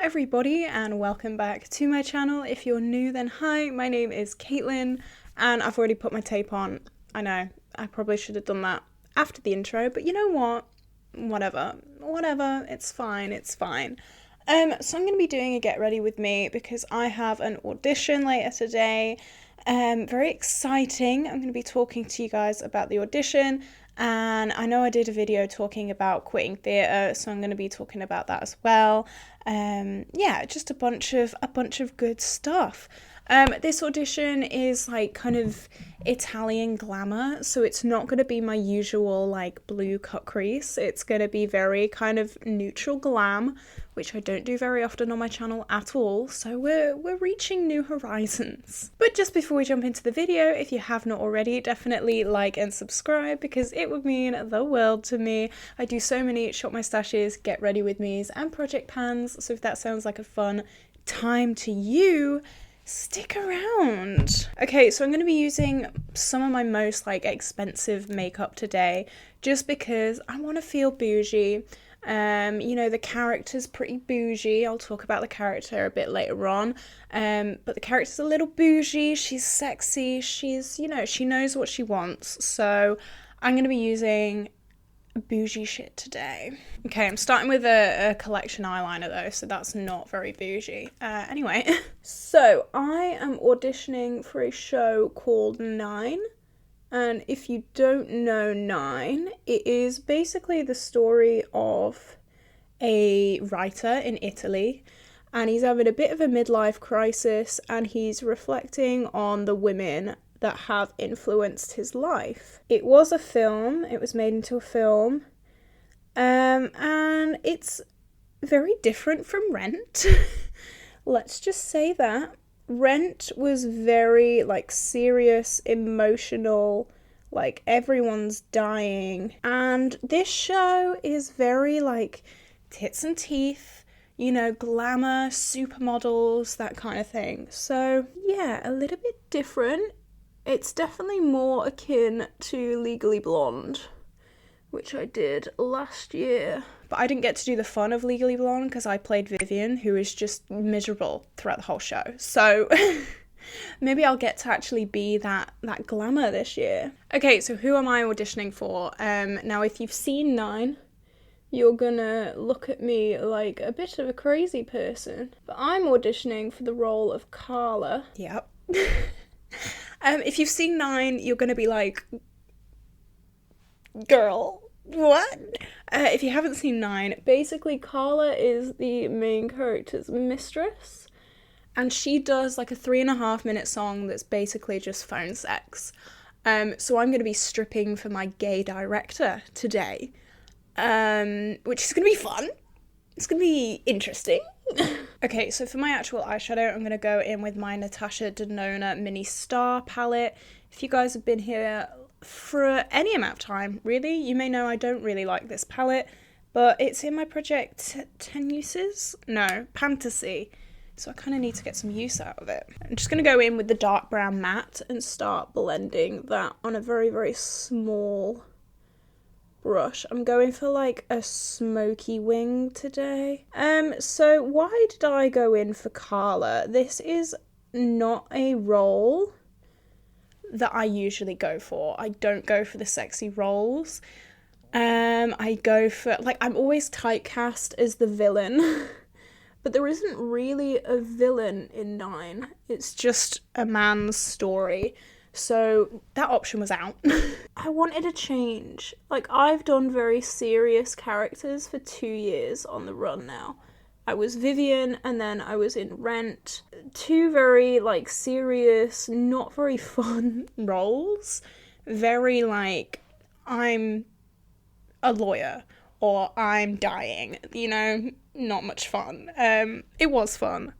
everybody and welcome back to my channel. If you're new, then hi, my name is Caitlin and I've already put my tape on. I know, I probably should have done that after the intro, but you know what? Whatever, it's fine. So I'm going to be doing a get ready with me because I have an audition later today. Very exciting. I'm going to be talking to you guys about the audition, and I know I did a video talking about quitting theatre, so I'm going to be talking about that as well. Yeah, just a bunch of good stuff. This audition is like kind of Italian glamour, so it's not going to be my usual like blue cut crease. It's going to be very kind of neutral glam, which I don't do very often on my channel at all, so we're reaching new horizons. But just before we jump into the video, if you have not already, definitely like and subscribe because it would mean the world to me. I do so many shop my stashes, get ready with me's and project pans, so if that sounds like a fun time to you, stick around. Okay, so I'm going to be using some of my most like expensive makeup today just because I want to feel bougie. You know, the character's pretty bougie. I'll talk about the character a bit later on. But the character's a little bougie. She's sexy. She's, you know, she knows what she wants. So I'm going to be using bougie shit today. Okay, I'm starting with a collection eyeliner though, so that's not very bougie. Anyway, so I am auditioning for a show called 9. And if you don't know 9, it is basically the story of a writer in Italy, and he's having a bit of a midlife crisis and he's reflecting on the women that have influenced his life. It was a film, it was made into a film, and it's very different from Rent. Let's just say that. Rent was very like serious, emotional, like everyone's dying, and this show is very like tits and teeth, you know, glamour, supermodels, that kind of thing. So yeah, a little bit different. It's definitely more akin to Legally Blonde, which I did last year. But I didn't get to do the fun of Legally Blonde because I played Vivian, who is just miserable throughout the whole show. So maybe I'll get to actually be that glamour this year. Okay, so who am I auditioning for? Now, if you've seen 9, you're gonna look at me like a bit of a crazy person. But I'm auditioning for the role of Carla. Yep. If you've seen 9, you're gonna be like, girl, what? If you haven't seen 9, basically Carla is the main character's mistress, and she does like a 3.5-minute song that's basically just phone sex. So I'm gonna be stripping for my gay director today, which is gonna be fun. It's gonna be interesting. Okay, so for my actual eyeshadow, I'm going to go in with my Natasha Denona Mini Star palette. If you guys have been here for any amount of time, really, you may know I don't really like this palette, but it's in my project 10 uses? No, Fantasy. So I kind of need to get some use out of it. I'm just going to go in with the dark brown matte and start blending that on a very, very small brush. I'm going for like a smoky wing today. So why did I go in for Carla? This is not a role that I usually go for. I don't go for the sexy roles. I go for, like, I'm always typecast as the villain, but there isn't really a villain in 9. It's just a man's story. So that option was out. I wanted a change. Like, I've done very serious characters for 2 years on the run now. I was Vivian and then I was in Rent. 2 very, like, serious, not very fun roles. Very, like, I'm a lawyer or I'm dying, you know, not much fun. It was fun,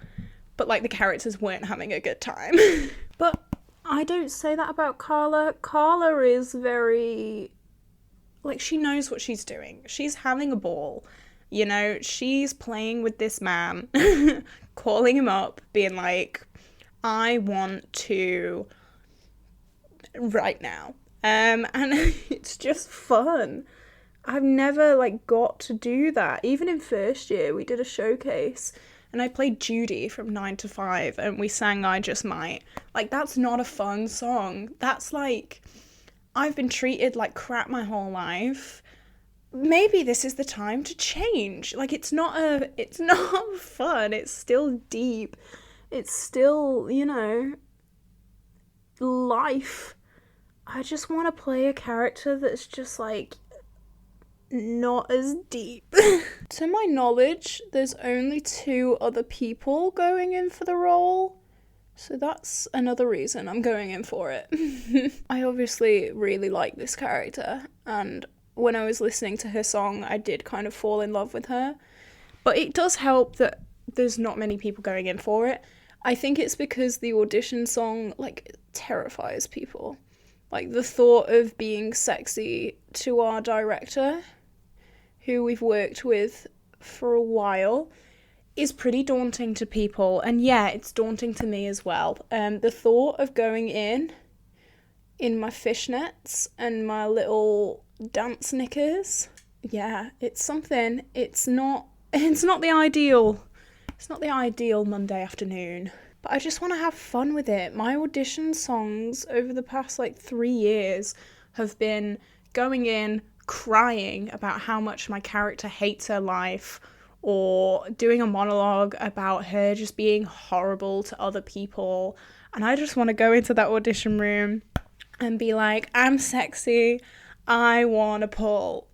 but, like, the characters weren't having a good time. But I don't say that about Carla. Carla is very, like, she knows what she's doing. She's having a ball, you know, she's playing with this man, calling him up, being like, I want to right now. And it's just fun. I've never, like, got to do that. Even in first year, we did a showcase and I played Judy from 9 to 5 and we sang I Just Might. Like, that's not a fun song. That's like, I've been treated like crap my whole life. Maybe this is the time to change. Like, it's not fun. It's still deep. It's still, you know, life. I just want to play a character that's just like not as deep. To my knowledge, there's only 2 other people going in for the role, so that's another reason I'm going in for it. I obviously really like this character, and when I was listening to her song, I did kind of fall in love with her, but it does help that there's not many people going in for it. I think it's because the audition song, like, terrifies people. Like, the thought of being sexy to our director, who we've worked with for a while, is pretty daunting to people. And yeah, it's daunting to me as well. The thought of going in my fishnets and my little dance knickers, yeah, it's something. It's not the ideal. It's not the ideal Monday afternoon. But I just want to have fun with it. My audition songs over the past, 3 years have been going in, crying about how much my character hates her life, or doing a monologue about her just being horrible to other people. And I just want to go into that audition room and be like, I'm sexy, I want to pull,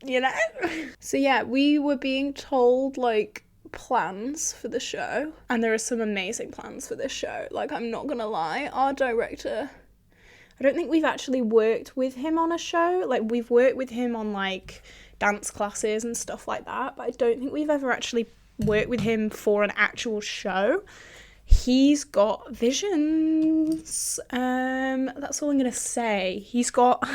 you know? So yeah, we were being told, plans for the show, and there are some amazing plans for this show. I'm not gonna lie, our director, I don't think we've actually worked with him on a show. We've worked with him on dance classes and stuff like that, but I don't think we've ever actually worked with him for an actual show. He's got visions. That's all I'm gonna say. He's got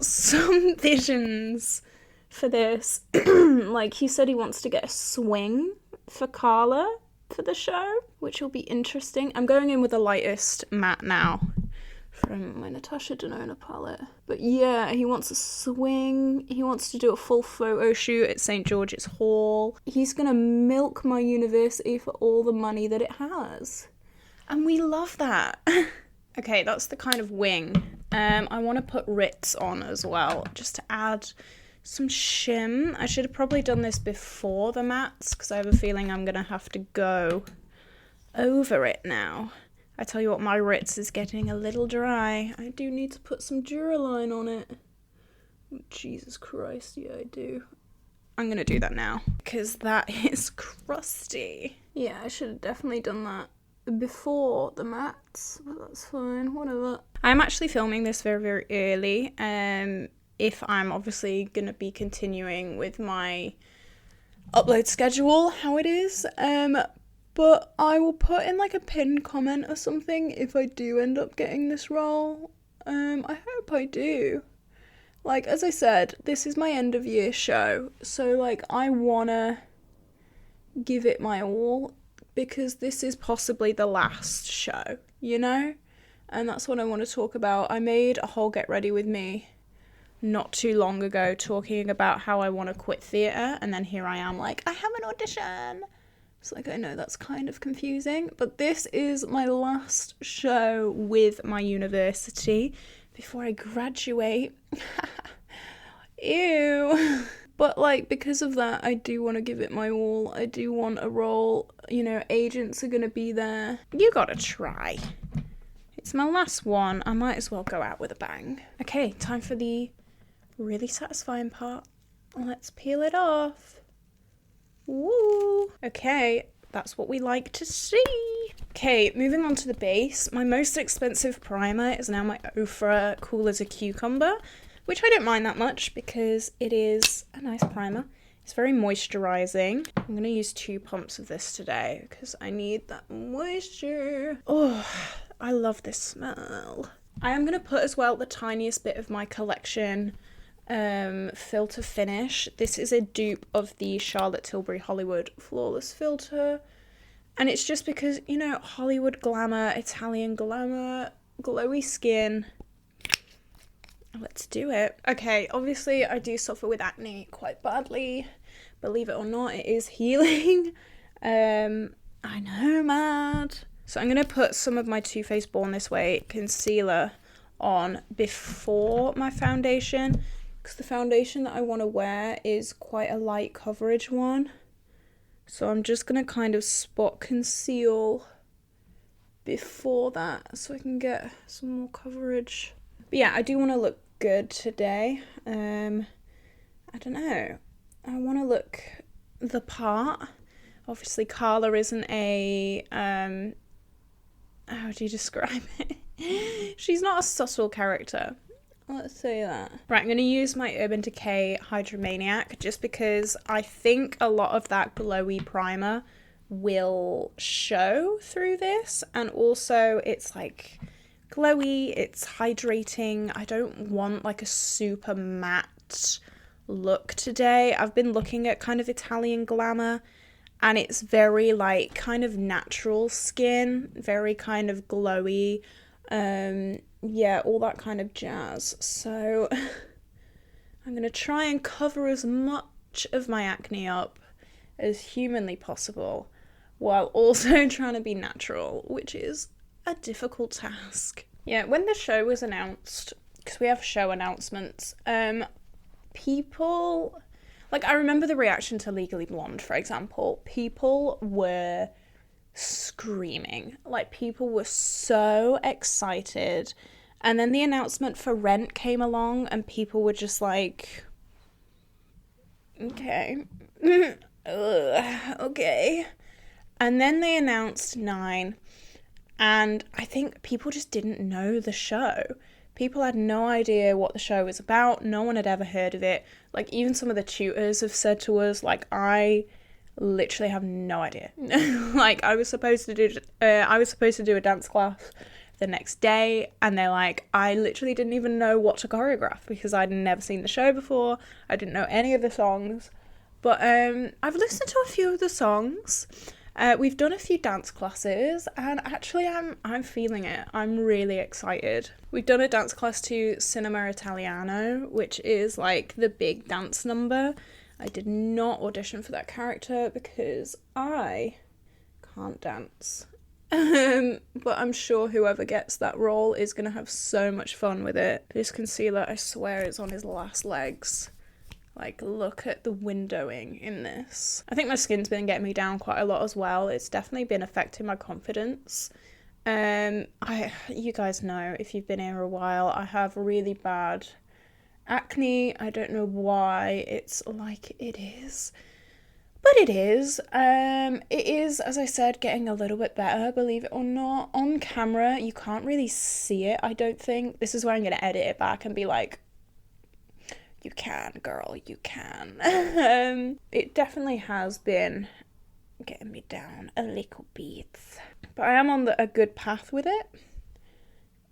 some visions for this. He said he wants to get a swing for Carla for the show, which will be interesting. I'm going in with the lightest matte now from my Natasha Denona palette. But yeah, he wants a swing. He wants to do a full photo shoot at St. George's Hall. He's gonna milk my university for all the money that it has. And we love that. Okay, that's the kind of wing. I want to put Ritz on as well, just to add some shim. I should have probably done this before the mattes, because I have a feeling I'm gonna have to go over it now. I tell you what, my Ritz is getting a little dry. I do need to put some Duraline on it. Jesus Christ, yeah, I do. I'm gonna do that now, because that is crusty. Yeah, I should have definitely done that before the mattes, but that's fine, whatever. I'm actually filming this very, very early, if I'm obviously gonna be continuing with my upload schedule, how it is, but I will put in a pinned comment or something if I do end up getting this role. I hope I do. As I said, this is my end of year show, so I wanna give it my all, because this is possibly the last show, you know? And that's what I want to talk about. I made a whole Get Ready With Me not too long ago, talking about how I want to quit theatre, and then here I am I have an audition. It's I know that's kind of confusing, but this is my last show with my university before I graduate. Ew. But because of that, I do want to give it my all. I do want a role, agents are going to be there. You gotta try. It's my last one. I might as well go out with a bang. Okay, time for the really satisfying part. Let's peel it off. Woo! Okay, that's what we like to see. Okay, moving on to the base. My most expensive primer is now my Ofra Cool as a Cucumber, which I don't mind that much because it is a nice primer. It's very moisturizing. I'm going to use 2 pumps of this today because I need that moisture. Oh, I love this smell. I am going to put as well the tiniest bit of my collection filter finish. This is a dupe of the Charlotte Tilbury Hollywood Flawless Filter. And it's just because, Hollywood glamour, Italian glamour, glowy skin. Let's do it. Okay, obviously I do suffer with acne quite badly, Believe it or not, it is healing. I know, mad. So I'm going to put some of my Too Faced Born This Way concealer on before my foundation, because the foundation that I want to wear is quite a light coverage one. So I'm just going to kind of spot conceal before that so I can get some more coverage. But yeah, I do want to look good today. I don't know. I want to look the part. Obviously, Carla isn't a, how do you describe it? She's not a subtle character. Let's say that. Right, I'm going to use my Urban Decay Hydromaniac just because I think a lot of that glowy primer will show through this. And also, it's like glowy, it's hydrating. I don't want like a super matte look today. I've been looking at kind of Italian glamour, and it's very like kind of natural skin, very kind of glowy, yeah, all that kind of jazz. So I'm gonna try and cover as much of my acne up as humanly possible while also trying to be natural, which is a difficult task. Yeah, when the show was announced, because we have show announcements, people, like, I remember the reaction to Legally Blonde, for example. People were screaming. Like, people were so excited. And then the announcement for Rent came along, and people were just like, okay. Okay. And then they announced 9, and I think people just didn't know the show. People had no idea what the show was about. No one had ever heard of it. Like, even some of the tutors have said to us, like, I literally have no idea. Like, I was supposed to do a dance class the next day, and they're like, I literally didn't even know what to choreograph because I'd never seen the show before. I didn't know any of the songs. But I've listened to a few of the songs. We've done a few dance classes, and actually I'm feeling it. I'm really excited. We've done a dance class to Cinema Italiano, which is like the big dance number. I did not audition for that character because I can't dance. But I'm sure whoever gets that role is going to have so much fun with it. This concealer, I swear, is on his last legs. Like, look at the windowing in this. I think my skin's been getting me down quite a lot as well. It's definitely been affecting my confidence. You guys know, if you've been here a while, I have really bad acne. I don't know why it's like it is, but it is. It is, as I said, getting a little bit better, believe it or not. On camera, you can't really see it, I don't think. This is where I'm going to edit it back and be like, you can, girl, you can. It definitely has been getting me down a little bit. But I am on a good path with it.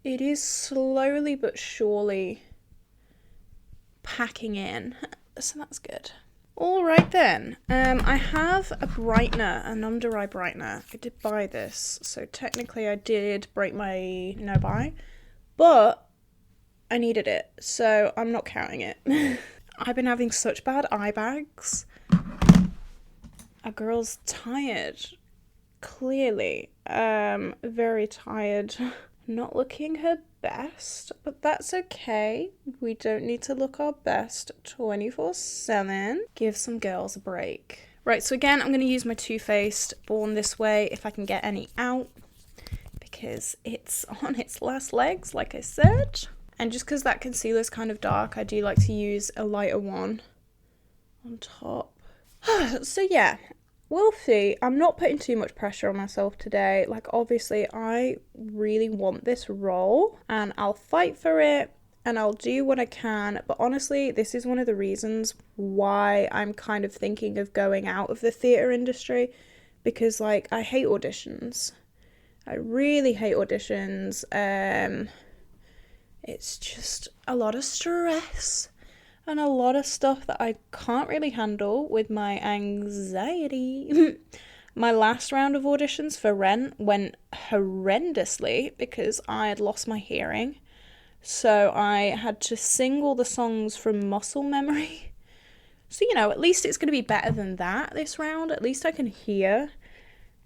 It is slowly but surely packing in. So that's good. All right then. I have a brightener, an under eye brightener. I did buy this. So technically I did break my no buy. But I needed it, so I'm not counting it. I've been having such bad eye bags. A girl's tired, clearly. Very tired. Not looking her best, but that's okay. We don't need to look our best 24/7. Give some girls a break. Right, so again, I'm going to use my Too Faced Born This Way if I can get any out, because it's on its last legs, like I said. And just because that concealer is kind of dark, I do like to use a lighter one on top. So yeah, we'll see. I'm not putting too much pressure on myself today. Like, obviously, I really want this role, and I'll fight for it, and I'll do what I can. But honestly, this is one of the reasons why I'm kind of thinking of going out of the theatre industry, because, like, I hate auditions. I really hate auditions. It's just a lot of stress and a lot of stuff that I can't really handle with my anxiety. My last round of auditions for Rent went horrendously because I had lost my hearing. So I had to sing all the songs from muscle memory. So, you know, at least it's going to be better than that this round. At least I can hear.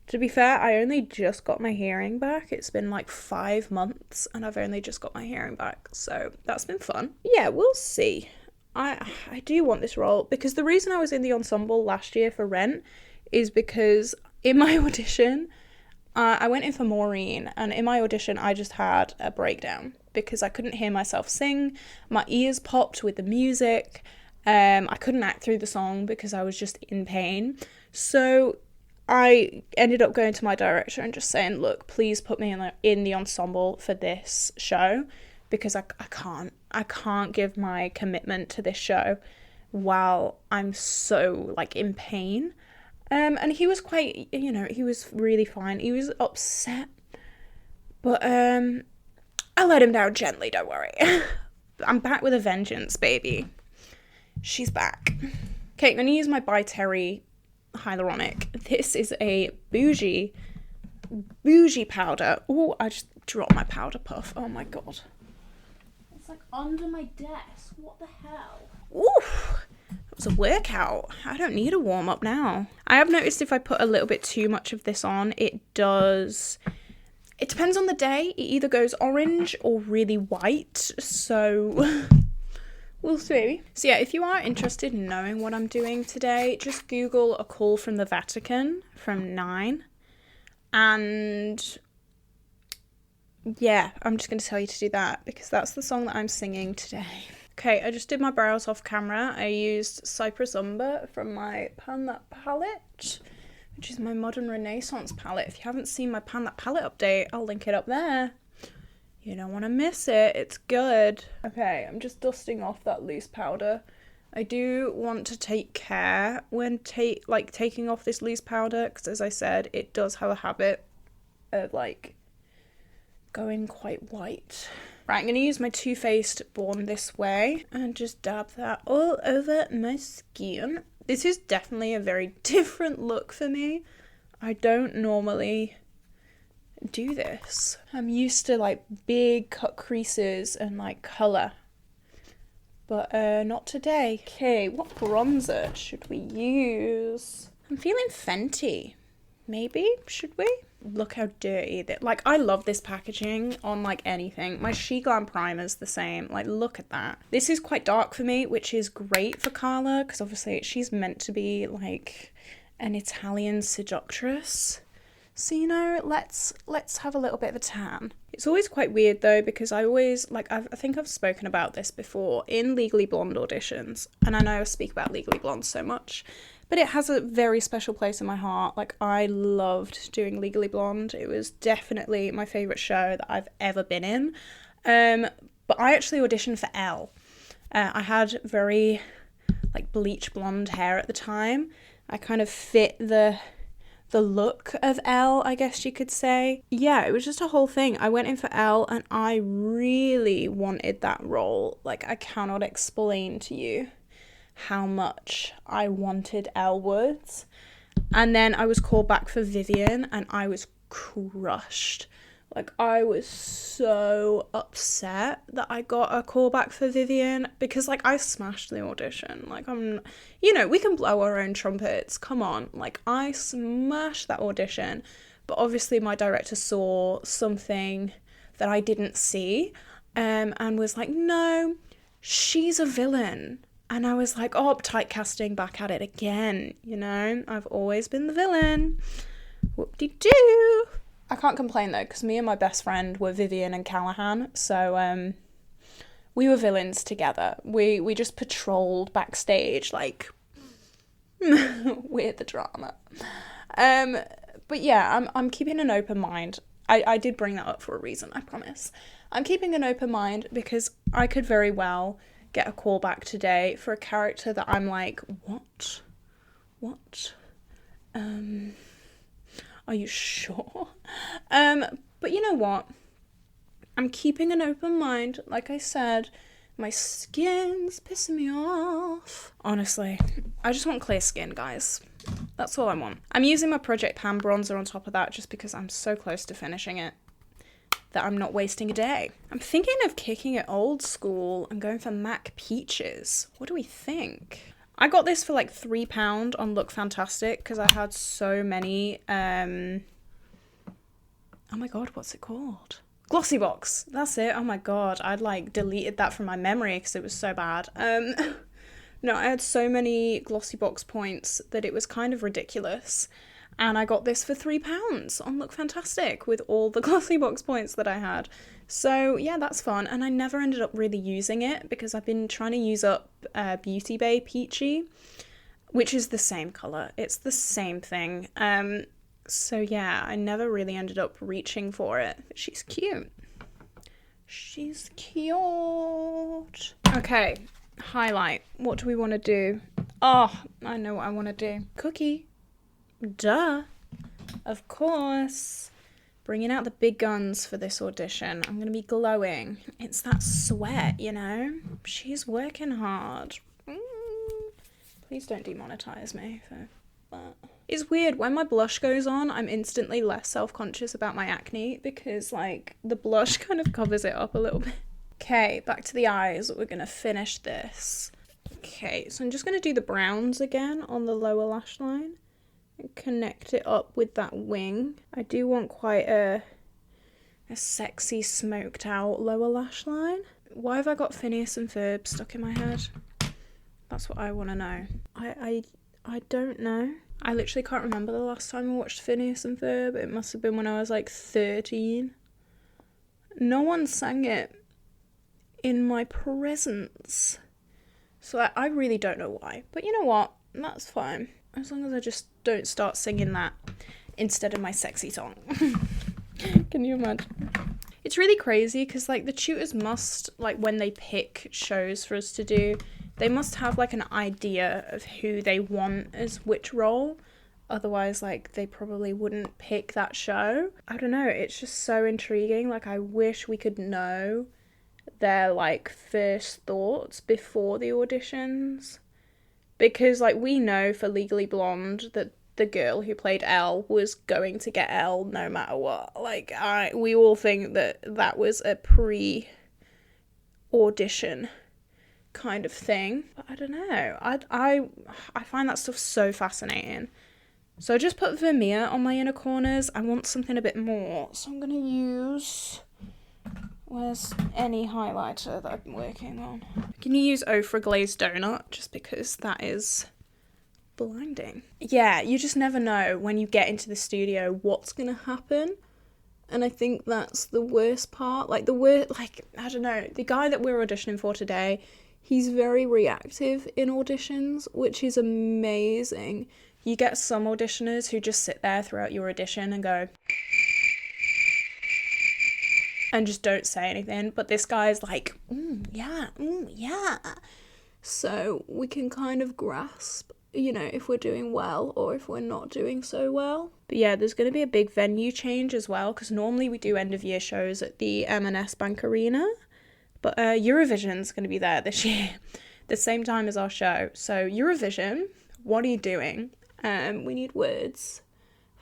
To be fair, I only just got my hearing back. It's been like 5 months and I've only just got my hearing back. So that's been fun. Yeah, we'll see. I do want this role because the reason I was in the ensemble last year for Rent is because in my audition, I went in for Maureen, and in my audition I just had a breakdown because I couldn't hear myself sing. My ears popped with the music. I couldn't act through the song because I was just in pain. So I ended up going to my director and just saying, look, please put me in the ensemble for this show because I can't give my commitment to this show while I'm so like in pain. And he was quite, you know, he was really fine. He was upset, but I let him down gently, don't worry. I'm back with a vengeance, baby. She's back. Okay, I'm going to use my By Terry Hyleronic. This is a bougie powder. Oh, I just dropped my powder puff. Oh my god. It's like under my desk. What the hell? Oof. That was a workout. I don't need a warm up now. I have noticed if I put a little bit too much of this on, it depends on the day. It either goes orange or really white. So we'll see. So yeah, if you are interested in knowing what I'm doing today, just Google A Call from the Vatican from 9. And yeah, I'm just going to tell you to do that because that's the song that I'm singing today. Okay, I just did my brows off camera. I used Cyprus Umber from my Pan That palette, which is my Modern Renaissance palette. If you haven't seen my Pan That palette update, I'll link it up there. You don't want to miss it. It's good. Okay, I'm just dusting off that loose powder. I do want to take care when taking off this loose powder because, as I said, it does have a habit of like going quite white. Right, I'm going to use my Too Faced Born This Way and just dab that all over my skin. This is definitely a very different look for me. I don't normally do this. I'm used to like big cut creases and like colour, but not today. Okay, what bronzer should we use? I'm feeling Fenty. Maybe, should we? Look how dirty that, like, I love this packaging on like anything. My She Glam primer's the same. Like, look at that. This is quite dark for me, which is great for Carla because obviously she's meant to be like an Italian seductress. So, you know, let's have a little bit of a tan. It's always quite weird though because I always, like, I think I've spoken about this before in Legally Blonde auditions, and I know I speak about Legally Blonde so much, but it has a very special place in my heart. Like, I loved doing Legally Blonde. It was definitely my favourite show that I've ever been in. But I actually auditioned for Elle. I had very, like, bleach blonde hair at the time. I kind of fit the look of Elle, I guess you could say. Yeah, it was just a whole thing. I went in for Elle and I really wanted that role. Like, I cannot explain to you how much I wanted Elle Woods. And then I was called back for Vivian and I was crushed. Like, I was so upset that I got a call back for Vivian because, like, I smashed the audition. Like, you know, we can blow our own trumpets. Come on. Like, I smashed that audition. But obviously my director saw something that I didn't see and was like, no, she's a villain. And I was like, oh, typecasting, back at it again. You know, I've always been the villain. Whoop-de-doo. I can't complain though, because me and my best friend were Vivian and Callahan, so we were villains together. We just patrolled backstage, like, we're the drama. But yeah, I'm keeping an open mind. I did bring that up for a reason, I promise. I'm keeping an open mind because I could very well get a call back today for a character that I'm like, what? Are you sure? But you know what? I'm keeping an open mind. Like I said, my skin's pissing me off. Honestly, I just want clear skin, guys. That's all I want. I'm using my Project Pan bronzer on top of that just because I'm so close to finishing it that I'm not wasting a day. I'm thinking of kicking it old school and going for MAC Peaches. What do we think? I got this for like £3 on Look Fantastic because I had so many, oh my god, what's it called? Glossy Box, that's it. Oh my god, I'd like deleted that from my memory because it was so bad. No, I had so many Glossy Box points that it was kind of ridiculous. And I got this for £3 on Look Fantastic with all the Glossy Box points that I had. So yeah, that's fun. And I never ended up really using it because I've been trying to use up Beauty Bay Peachy, which is the same colour. It's the same thing. So yeah, I never really ended up reaching for it. But she's cute. She's cute. Okay, highlight. What do we want to do? Oh, I know what I want to do. Cookie. Duh. Of course. Bringing out the big guns for this audition. I'm going to be glowing. It's that sweat, you know? She's working hard. Please don't demonetize me for that. It's weird. When my blush goes on, I'm instantly less self-conscious about my acne because, like, the blush kind of covers it up a little bit. Okay, back to the eyes. We're going to finish this. Okay, so I'm just going to do the browns again on the lower lash line. And connect it up with that wing. I do want quite a sexy smoked out lower lash line. Why have I got Phineas and Ferb stuck in my head? That's what I want to know. I don't know. I literally can't remember the last time I watched Phineas and Ferb. It must have been when I was like 13. No one sang it in my presence. So I really don't know why. But you know what? That's fine. As long as I just don't start singing that instead of my sexy song. Can you imagine? It's really crazy because, like, the tutors must, like, when they pick shows for us to do, they must have, like, an idea of who they want as which role. Otherwise, like, they probably wouldn't pick that show. I don't know. It's just so intriguing. Like, I wish we could know their, like, first thoughts before the auditions. Because, like, we know for Legally Blonde that the girl who played Elle was going to get Elle no matter what. Like, we all think that that was a pre-audition kind of thing. But I don't know. I find that stuff so fascinating. So I just put Vermeer on my inner corners. I want something a bit more. So I'm going to use... Where's any highlighter that I've been working on? Can you use Ofra Glazed Donut? Just because that is blinding. Yeah, you just never know when you get into the studio what's going to happen. And I think that's the worst part. Like, I don't know, the guy that we're auditioning for today, he's very reactive in auditions, which is amazing. You get some auditioners who just sit there throughout your audition and go... and just don't say anything, but this guy's like, yeah. So we can kind of grasp, you know, if we're doing well or if we're not doing so well. But yeah, there's going to be a big venue change as well, because normally we do end of year shows at the M&S Bank Arena, but Eurovision's going to be there this year, the same time as our show. So Eurovision, what are you doing? We need words.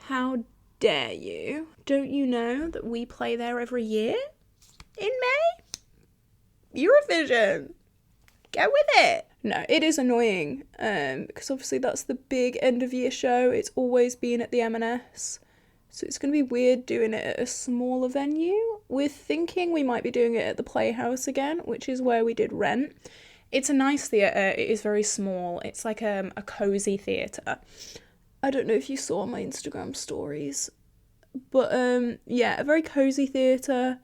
How dare you? Don't you know that we play there every year? In May? Eurovision! Go with it! No, it is annoying, because obviously that's the big end of year show. It's always been at the M&S. So it's going to be weird doing it at a smaller venue. We're thinking we might be doing it at the Playhouse again, which is where we did Rent. It's a nice theatre. It is very small. It's like a cosy theatre. I don't know if you saw my Instagram stories, but yeah, a very cozy theatre.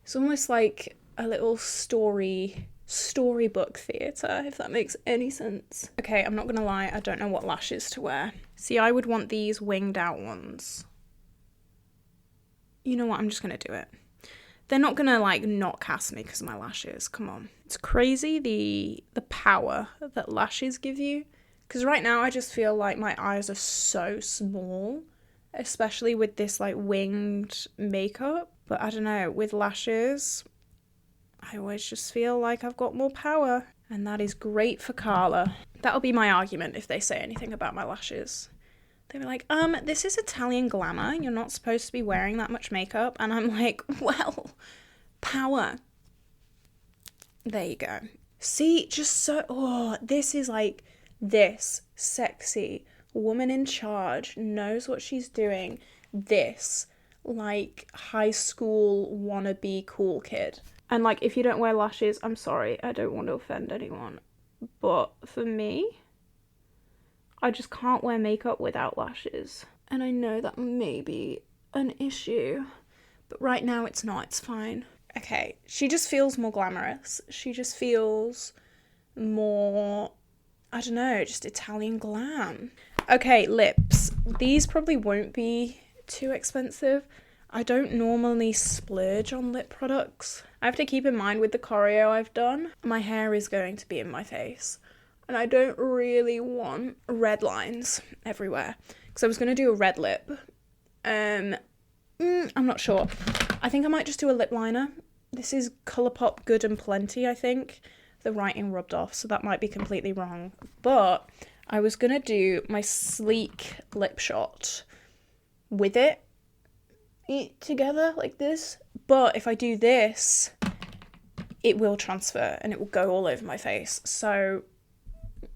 It's almost like a little storybook theatre, if that makes any sense. Okay, I'm not gonna lie, I don't know what lashes to wear. See, I would want these winged out ones. You know what, I'm just gonna do it. They're not gonna, like, not cast me because of my lashes, come on. It's crazy the power that lashes give you. Because right now I just feel like my eyes are so small, especially with this, like, winged makeup. But I don't know, with lashes, I always just feel like I've got more power. And that is great for Carla. That'll be my argument if they say anything about my lashes. They'll be like, this is Italian glamour. You're not supposed to be wearing that much makeup. And I'm like, well, power. There you go. See, just so, this is like this sexy woman in charge, knows what she's doing, this like high school wannabe cool kid. And like, if you don't wear lashes, I'm sorry, I don't want to offend anyone, but for me, I just can't wear makeup without lashes. And I know that may be an issue, but right now it's not, it's fine. Okay, she just feels more glamorous. She just feels more, I don't know, just Italian glam. Okay, lips. These probably won't be too expensive. I don't normally splurge on lip products. I have to keep in mind with the choreo I've done, my hair is going to be in my face. And I don't really want red lines everywhere. Because I was going to do a red lip. I'm not sure. I think I might just do a lip liner. This is Colourpop Good and Plenty, I think. The writing rubbed off, so that might be completely wrong. But I was going to do my sleek lip shot with it together like this. But if I do this, it will transfer and it will go all over my face. So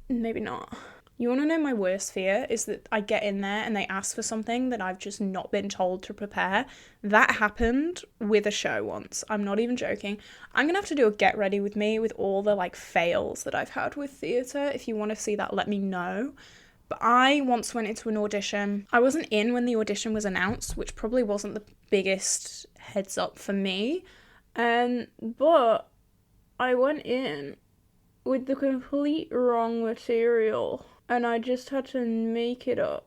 maybe not. You want to know my worst fear is that I get in there and they ask for something that I've just not been told to prepare. That happened with a show once. I'm not even joking. I'm going to have to do a get ready with me with all the like fails that I've had with theatre. If you want to see that, let me know. But I once went into an audition. I wasn't in when the audition was announced, which probably wasn't the biggest heads up for me. But I went in with the complete wrong material. And I just had to make it up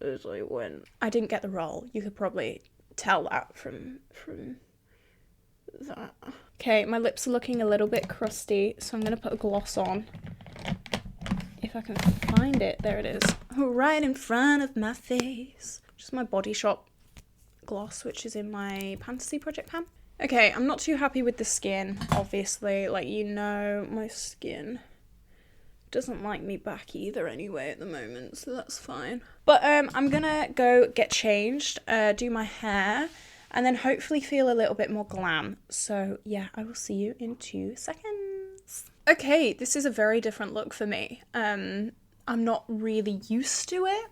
as I went. I didn't get the role. You could probably tell that from that. Okay, my lips are looking a little bit crusty, so I'm going to put a gloss on. If I can find it. There it is. Right in front of my face. Just my Body Shop gloss, which is in my Fantasy Project pan. Okay, I'm not too happy with the skin, obviously. Like, you know, my skin doesn't like me back either anyway at the moment, so that's fine. But I'm gonna go get changed, do my hair, and then hopefully feel a little bit more glam. So yeah, I will see you in 2 seconds. Okay, this is a very different look for me. I'm not really used to it.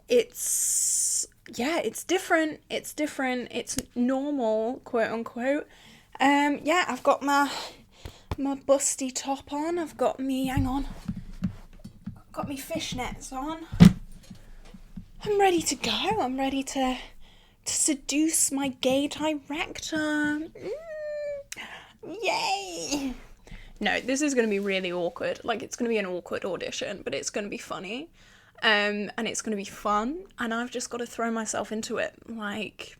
It's different. It's normal, quote unquote. Yeah, I've got my busty top on. I've got me, got me fishnets on. I'm ready to go. I'm ready to seduce my gay director. Yay! No, this is going to be really awkward. Like, it's going to be an awkward audition, but it's going to be funny. And it's going to be fun. And I've just got to throw myself into it. Like,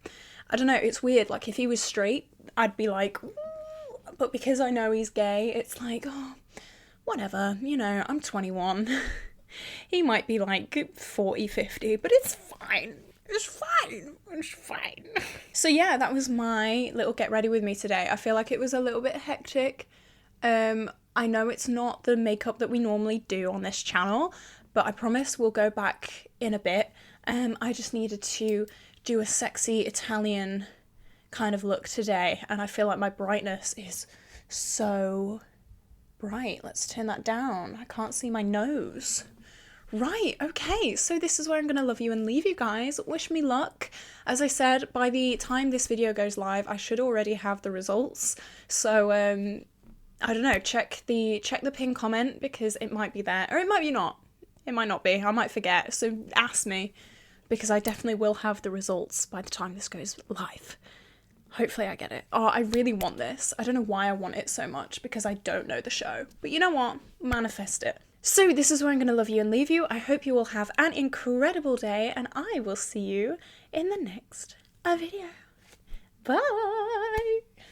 I don't know, it's weird. Like, if he was straight, I'd be like, ooh. But because I know he's gay, it's like, oh, whatever, you know, I'm 21. He might be like 40, 50, but it's fine. It's fine. So yeah, that was my little get ready with me today. I feel like it was a little bit hectic. I know it's not the makeup that we normally do on this channel, but I promise we'll go back in a bit. I just needed to do a sexy Italian kind of look today, and I feel like my brightness is so bright. Let's turn that down. I can't see my nose. Right, okay, so this is where I'm gonna love you and leave you guys. Wish me luck. As I said, by the time this video goes live, I should already have the results. So I don't know, check the pinned comment, because it might be there, or it might be not. It might not be. I might forget. So ask me, because I definitely will have the results by the time this goes live. Hopefully I get it. Oh, I really want this. I don't know why I want it so much, because I don't know the show. But you know what? Manifest it. So this is where I'm going to love you and leave you. I hope you will have an incredible day, and I will see you in the next video. Bye!